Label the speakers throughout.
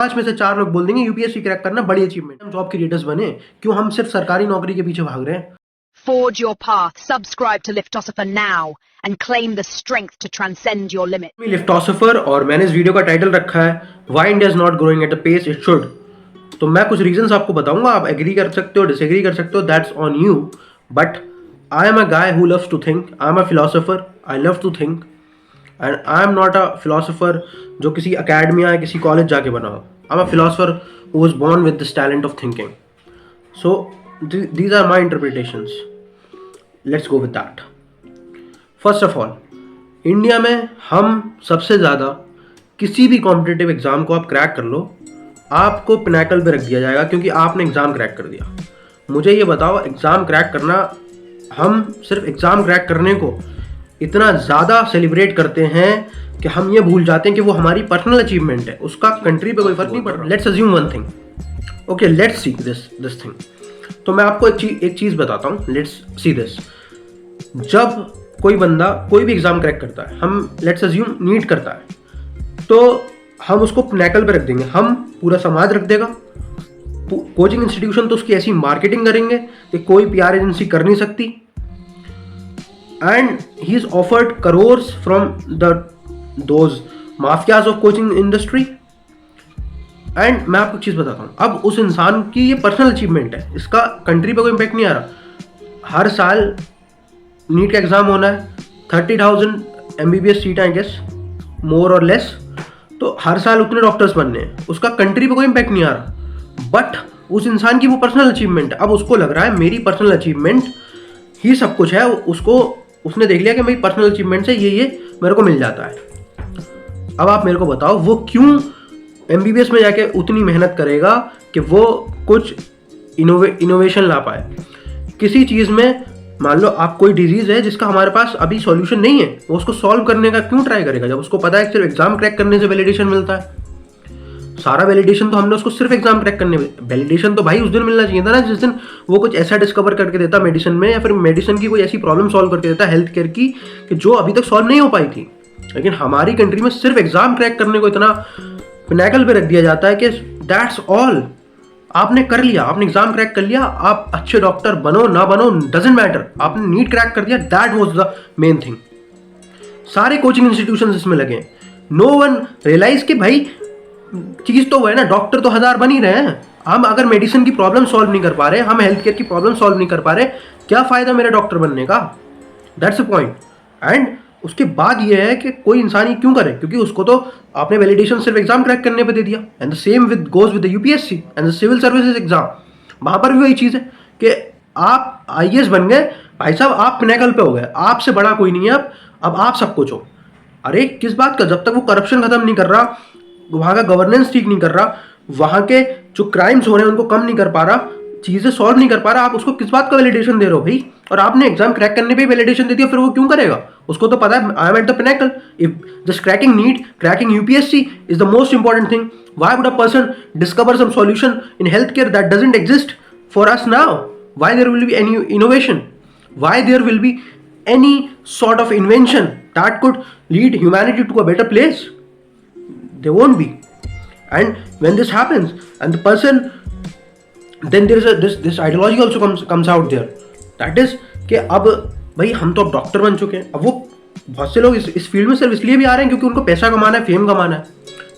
Speaker 1: 5 में से 4 लोग बोल देंगे यूपीएससी क्रैक करना बड़ी अचीवमेंट, हम जॉब क्रिएटर्स बने। क्यों हम सिर्फ सरकारी नौकरी के पीछे भाग रहे हैं?
Speaker 2: Forge your path. Subscribe to Liftosopher now and claim the strength to transcend your limit.
Speaker 1: मैं लिफ्टोसोफर और मैंने इस वीडियो का टाइटल रखा है why India is not growing at the pace it should. तो मैं कुछ रीजंस आपको बताऊंगा, आप एग्री कर सकते हो, डिसएग्री कर सकते हो, that's on you. But I am a guy who loves to think, I am a philosopher, I love to think and I am not a philosopher जो किसी अकेडमी या किसी कॉलेज जाके बना हो। I am a philosopher who was born with this talent of thinking. So these are my interpretations. Let's go with that. First of all, India में हम सबसे ज़्यादा किसी भी कॉम्पिटिटिव एग्ज़ाम को आप क्रैक कर लो, आपको पिनैकल पे रख दिया जाएगा क्योंकि आपने एग्ज़ाम क्रैक कर दिया। मुझे ये बताओ, एग्ज़ाम क्रैक करना, हम सिर्फ एग्ज़ाम क्रैक करने को इतना ज़्यादा सेलिब्रेट करते हैं कि हम ये भूल जाते हैं कि वो हमारी पर्सनल अचीवमेंट है, उसका कंट्री पे कोई फ़र्क नहीं पड़ रहा। Let's assume one thing, okay, let's see this thing. तो मैं आपको एक चीज़ बताता हूँ, लेट्स सी दिस। जब कोई बंदा कोई भी एग्ज़ाम क्रैक करता है, हम लेट्स अज्यूम नीट करता है, तो हम उसको पिनैकल पे रख देंगे, हम पूरा समाज रख देगा, कोचिंग इंस्टीट्यूशन तो उसकी ऐसी मार्केटिंग करेंगे कि कोई पीआर एजेंसी कर नहीं सकती, and he is offered crores from those mafias of coaching industry. And मैं आपको एक चीज़ बताता हूँ, अब उस इंसान की ये पर्सनल अचीवमेंट है, इसका कंट्री पे कोई इम्पैक्ट नहीं आ रहा। हर साल नीट का एग्ज़ाम होना है, 30,000 MBBS सीट आई गेस, मोर और लेस, तो हर साल उतने डॉक्टर्स बनने हैं, उसका कंट्री पे कोई इम्पैक्ट नहीं आ रहा। बट उस इंसान की वो पर्सनल अचीवमेंट है, अब उसको लग रहा है मेरी पर्सनल अचीवमेंट ही सब कुछ है, उसने देख लिया कि मेरी पर्सनल अचीवमेंट से ये मेरे को मिल जाता है। अब आप मेरे को बताओ, वो क्यों MBBS में जाके उतनी मेहनत करेगा कि वो कुछ इनोवेशन ला पाए किसी चीज़ में। मान लो आप कोई डिजीज़ है जिसका हमारे पास अभी सॉल्यूशन नहीं है, वो उसको सॉल्व करने का क्यों ट्राई करेगा जब उसको पता है कि सिर्फ एग्जाम क्रैक करने से वैलिडेशन मिलता है। सारा वैलिडेशन तो हमने उसको सिर्फ एग्जाम क्रैक करने में, वैलिडेशन तो भाई उस दिन मिलना चाहिए था ना जिस दिन वो कुछ ऐसा डिस्कवर करके देता मेडिसिन में, या फिर मेडिसिन की कोई ऐसी प्रॉब्लम सॉल्व करके देता हेल्थ केयर की कि जो अभी तक सॉल्व नहीं हो पाई थी। लेकिन हमारी कंट्री में सिर्फ एग्जाम क्रैक करने को इतना पिनैकल पे रख दिया जाता है कि दैट्स ऑल, आपने कर लिया, आपने एग्जाम क्रैक कर लिया, आप अच्छे डॉक्टर बनो ना बनो डजेंट मैटर, आपने नीट क्रैक कर दिया, that was the main thing. सारे कोचिंग इंस्टीट्यूशंस इसमें लगे, नो वन रियलाइज कि भाई चीज़ तो वो है ना, डॉक्टर तो 1000 बन ही रहे हैं, हम अगर मेडिसिन की प्रॉब्लम सॉल्व नहीं कर पा रहे, हम हेल्थ केयर की प्रॉब्लम सॉल्व नहीं कर पा रहे, क्या फ़ायदा मेरे डॉक्टर बनने का? That's a point. एंड उसके बाद ये है कि कोई इंसान ही क्यों करे, क्योंकि उसको तो आपने वैलिडेशन सिर्फ एग्जाम क्रैक करने पे दे दिया। And the same goes with the UPSC and the civil services exam, वहाँ पर भी वही चीज़ है कि आप IAS बन गए, भाई साहब आप पिनैकल पे हो गए, आपसे बड़ा कोई नहीं है, अब आप सब कुछ हो। अरे किस बात का, जब तक वो करप्शन खत्म नहीं कर रहा, वहाँ का गवर्नेंस ठीक नहीं कर रहा, वहाँ के जो क्राइम्स हो रहे हैं उनको कम नहीं कर पा रहा, चीज़ें सॉल्व नहीं कर पा रहा, आप उसको किस बात का वैलिडेशन दे रहे हो भाई? और आपने एग्जाम क्रैक करने पे वैलिडेशन दे दिया, फिर वो क्यों करेगा? उसको तो पता है I am at the pinnacle, if just cracking NEET, cracking UPSC is the most important thing. Why would a person discover some solution in health care that doesn't exist for us now? Why there will be any innovation? Why there will be any sort of invention that could lead humanity to a better place? They won't be. And when this happens and the person, then there is this ideology also comes out there, that is कि अब भाई हम तो अब doctor बन चुके हैं, अब वो बहुत से लोग इस फील्ड में सिर्फ इसलिए भी आ रहे हैं क्योंकि उनको पैसा कमाना है, फेम कमाना है,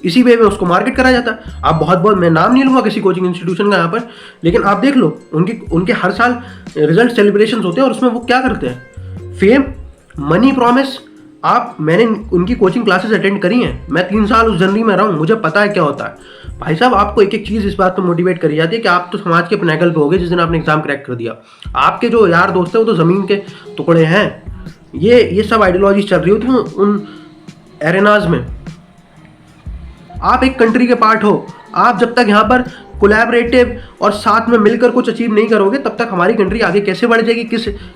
Speaker 1: इसी वे में उसको मार्केट करा जाता है। आप बहुत मैं नाम नहीं लूँगा किसी कोचिंग इंस्टीट्यूशन का यहाँ पर, लेकिन आप देख लो उनके हर साल रिजल्ट सेलिब्रेशन होते हैं और उसमें वो क्या करते हैं, फेम, मनी प्रॉमिस। मैंने उनकी कोचिंग क्लासेस अटेंड करी हैं, मैं 3 साल उस जर्नी में रहा हूँ, मुझे पता है क्या होता है। भाई साहब आपको एक एक चीज़ इस बात पर मोटिवेट करी जाती है कि आप तो समाज के पिनैकल पे हो गए जिस दिन आपने एग्जाम क्रैक कर दिया। आपके जो यार दोस्त हैं वो तो ज़मीन के टुकड़े हैं। ये सब आइडियोलॉजी चल रही होती हैं उन एरेनाज में। आप एक कंट्री के पार्ट हो, आप जब तक यहाँ पर कोलैबोरेटिव और साथ में मिलकर कुछ अचीव नहीं करोगे तब तक हमारी कंट्री आगे कैसे बढ़ जाएगी?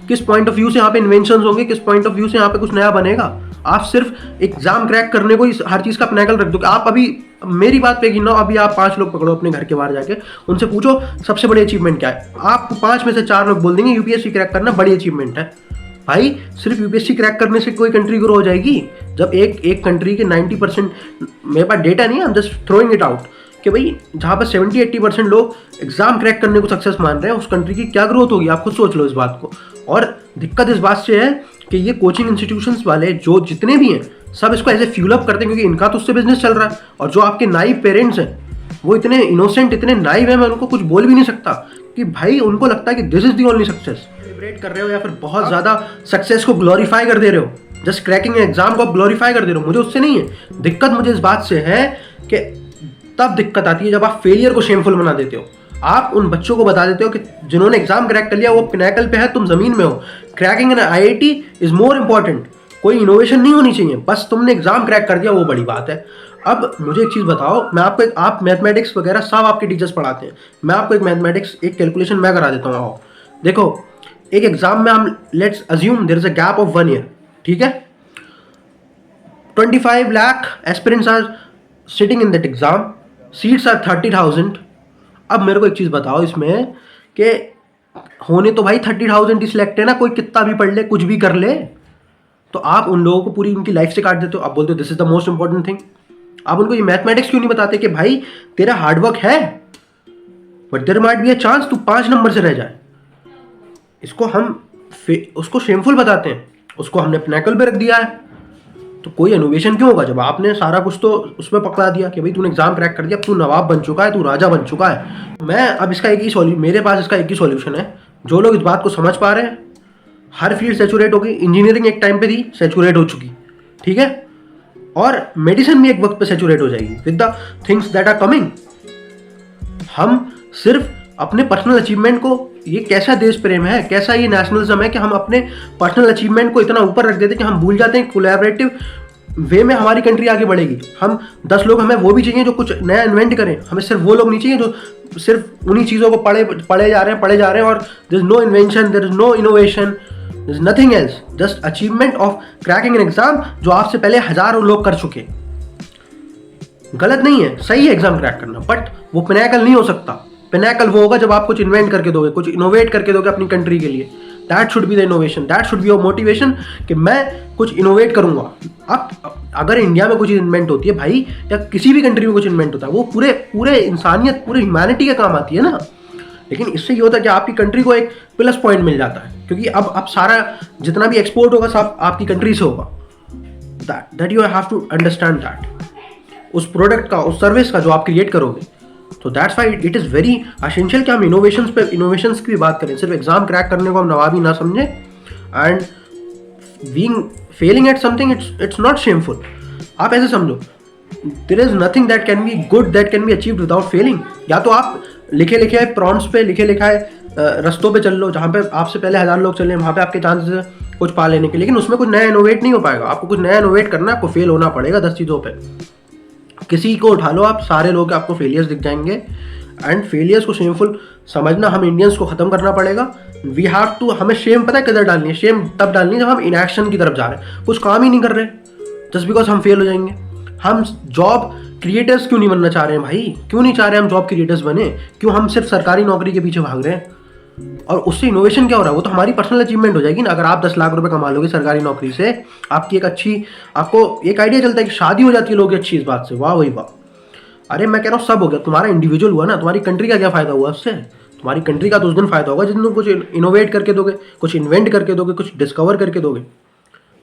Speaker 1: किस पॉइंट ऑफ व्यू से यहाँ पे इन्वेंशंस होंगे, किस पॉइंट ऑफ व्यू से यहाँ पे कुछ नया बनेगा? आप सिर्फ एग्जाम क्रैक करने को ही हर चीज़ का पिनैकल रख दो। आप अभी मेरी बात पे गिनो, अभी आप 5 लोग पकड़ो अपने घर के बाहर जाके, उनसे पूछो सबसे बड़ी अचीवमेंट क्या है, आपको 5 में से 4 लोग बोल देंगे यूपीएससी क्रैक करना बड़ी अचीवमेंट है। भाई सिर्फ यूपीएससी क्रैक करने से कोई कंट्री ग्रो हो जाएगी? जब एक कंट्री के 90%, मेरे पास डेटा नहीं है, I am just throwing it out, कि भाई जहाँ पर 70-80% लोग एग्जाम क्रैक करने को सक्सेस मान रहे हैं, उस कंट्री की क्या ग्रोथ होगी, आप खुद सोच लो इस बात को। और दिक्कत इस बात से है कि ये कोचिंग इंस्टीट्यूशंस वाले जो जितने भी हैं सब इसको ऐसे फ्यूल अप करते हैं, क्योंकि इनका तो उससे बिजनेस चल रहा है। और जो आपके नाइव पेरेंट्स हैं वो इतने इनोसेंट, इतने नाइव है, मैं उनको कुछ बोल भी नहीं सकता कि भाई उनको लगता है कि this is the only success. Celebrate कर रहे हो या फिर बहुत ज़्यादा सक्सेस को ग्लोरीफाई कर दे रहे हो, जस्ट क्रैकिंग एग्जाम को आप ग्लोरीफाई कर दे रहे हो, मुझे उससे नहीं है दिक्कत। मुझे इस बात से है कि तब दिक्कत आती है जब आप फेलियर को शेमफुल बना देते हो। आप उन बच्चों को बता देते हो कि जिन्होंने एग्जाम क्रैक कर लिया वो पिनैकल पे है, तुम जमीन में हो। Cracking in IIT is more important. कोई इनोवेशन नहीं होनी चाहिए, बस तुमने एग्जाम क्रैक कर दिया वो बड़ी बात है। अब मुझे एक चीज़ बताओ, मैं आपको आप मैथमेटिक्स वगैरह सब आपके टीचर्स पढ़ाते हैं, मैं आपको एक मैथमेटिक्स एक कैलकुलेशन मैं करा देता हूँ। आओ देखो, एक एग्जाम में हम let's assume there is a gap of 1 year, ठीक है। 25 lakh aspirants are sitting in that exam, seats are 30,000। अब मेरे को एक चीज़ बताओ इसमें कि होने तो भाई 30,000 ही सिलेक्ट है ना, कोई कितना भी पढ़ ले कुछ भी कर ले, तो आप उन लोगों को पूरी उनकी लाइफ से काट देते हो। आप बोलते हो this is the most important thing. आप उनको ये मैथमेटिक्स क्यों नहीं बताते कि भाई तेरा हार्डवर्क है but there might be a chance तू 5 नंबर से रह जाए। इसको हम उसको शेमफुल बताते हैं, उसको हमने पिनैकल पे रख दिया है। तो कोई इनोवेशन क्यों होगा जब आपने सारा कुछ तो उसमें पकड़ा दिया कि भाई तूने एग्जाम क्रैक कर दिया, तू नवाब बन चुका है, तू राजा बन चुका है। मैं अब इसका एक ही मेरे पास इसका एक ही सॉल्यूशन है। जो लोग इस बात को समझ पा रहे हैं, हर फील्ड सेचुरेट हो गई। इंजीनियरिंग एक टाइम पे थी सेचुरेट हो चुकी, ठीक है, और मेडिसिन भी एक वक्त पे सेचुरेट हो जाएगी with the things that are coming. हम सिर्फ अपने पर्सनल अचीवमेंट को, ये कैसा देश प्रेम है, कैसा ये नेशनलिज्म है कि हम अपने पर्सनल अचीवमेंट को इतना ऊपर रख देते हैं कि हम भूल जाते हैं कोलैबोरेटिव वे में हमारी कंट्री आगे बढ़ेगी। हम 10 लोग, हमें वो भी चाहिए जो कुछ नया इन्वेंट करें, हमें सिर्फ वो लोग नहीं चाहिए जो सिर्फ उन्हीं चीज़ों को पढ़े जा रहे हैं और there is no invention, there is no innovation, there is nothing else, just achievement of cracking an exam जो आपसे पहले हजारों लोग कर चुके। गलत नहीं है, सही है एग्जाम क्रैक करना, बट वो पिनैकल नहीं हो सकता। पिनैकल वो होगा जब आप कुछ इन्वेंट करके दोगे, कुछ इनोवेट करके दोगे अपनी कंट्री के लिए। That should be the innovation, that should be your motivation कि मैं कुछ इनोवेट करूंगा। अब अगर इंडिया में कुछ इन्वेंट होती है भाई, या किसी भी कंट्री में कुछ इन्वेंट होता है, वो पूरे इंसानियत, पूरे ह्यूमैनिटी के काम आती है ना। लेकिन इससे ये होता है कि आपकी कंट्री को एक प्लस पॉइंट मिल जाता है, क्योंकि अब सारा जितना भी एक्सपोर्ट होगा सब आपकी कंट्री से होगा। That you have to understand that, उस प्रोडक्ट का, उस सर्विस का जो आप क्रिएट करोगे। तो that's why it is very essential कि हम इनोवेशंस की भी बात करें। सिर्फ एग्जाम क्रैक करने को हम नवाबी ना समझें, and being failing at something it's not shameful. आप ऐसे समझो, there is nothing that can be good that can be achieved without failing. या तो आप लिखे लिखे प्रॉम्प्ट्स पे, लिखे लिखाए रस्तों पे चल लो जहाँ पे आपसे पहले 1000 लोग चले, वहाँ पे आपके चांसेस है कुछ पा लेने के, लेकिन उसमें कुछ नया इनोवेट नहीं हो पाएगा। आपको कुछ नया इनोवेट करना है, आपको फेल होना पड़ेगा 10 चीज़ों पे। किसी को उठा लो आप, सारे लोग आपको फेलियर्स दिख जाएंगे। एंड फेलियर्स को शेमफुल समझना हम इंडियंस को ख़त्म करना पड़ेगा। वी हैव टू, हमें शेम पता है किधर डालनी है? शेम तब डालनी है जब हम इनएक्शन की तरफ जा रहे हैं, कुछ काम ही नहीं कर रहे, जस्ट बिकॉज हम फेल हो जाएंगे। हम जॉब क्रिएटर्स क्यों नहीं बनना चाह रहे हैं भाई? क्यों नहीं चाह रहे हम जॉब क्रिएटर्स बने? क्यों हम सिर्फ सरकारी नौकरी के पीछे भाग रहे हैं? और उससे इनोवेशन क्या हो रहा है? वो तो हमारी पर्सनल अचीवमेंट हो जाएगी ना। अगर आप 10 लाख रुपए कमा लोगे सरकारी नौकरी से, आपकी एक अच्छी, आपको एक आइडिया चलता है कि शादी हो जाती है लोगों की अच्छी इस बात से, वाह वही वाह। अरे मैं कह रहा हूँ सब हो गया, तुम्हारा इंडिविजुअल हुआ ना, तुम्हारी कंट्री का क्या फ़ायदा हुआ उससे? तुम्हारी कंट्री का तो उस दिन फ़ायदा होगा जिस दिन कुछ इनोवेट करके दोगे, कुछ इन्वेंट करके दोगे, कुछ डिस्कवर करके दोगे।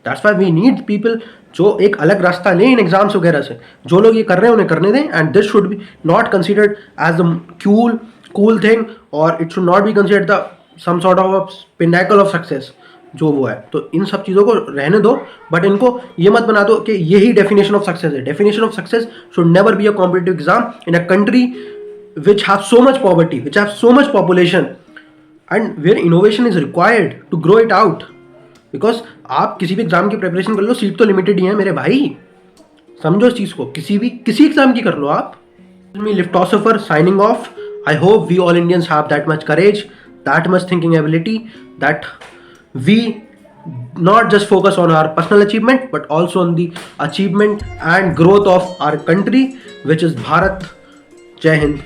Speaker 1: That's why we need people जो एक अलग रास्ता लें इन एग्जाम्स वगैरह से। जो लोग ये कर रहे हैं उन्हें करने दें, and this should be not considered as the cool thing, और it should not be considered the some sort of pinnacle of success जो वो है। तो इन सब चीज़ों को रहने दो, बट इनको ये मत बना दो कि यही डेफिनेशन ऑफ सक्सेस है। Definition of success should never be a competitive exam in a country which have so much poverty, which have so much population, and where innovation is required to grow it out. Because आप किसी भी exam की preparation कर लो, seat तो limited ही है मेरे भाई, समझो इस चीज़ को। किसी एग्जाम की कर लो आप। मी लिफ्टोसोफर signing off. I hope we all Indians have that much courage, that much thinking ability, that we not just focus on our personal achievement but also on the achievement and growth of our country, which is Bharat. Jai Hind.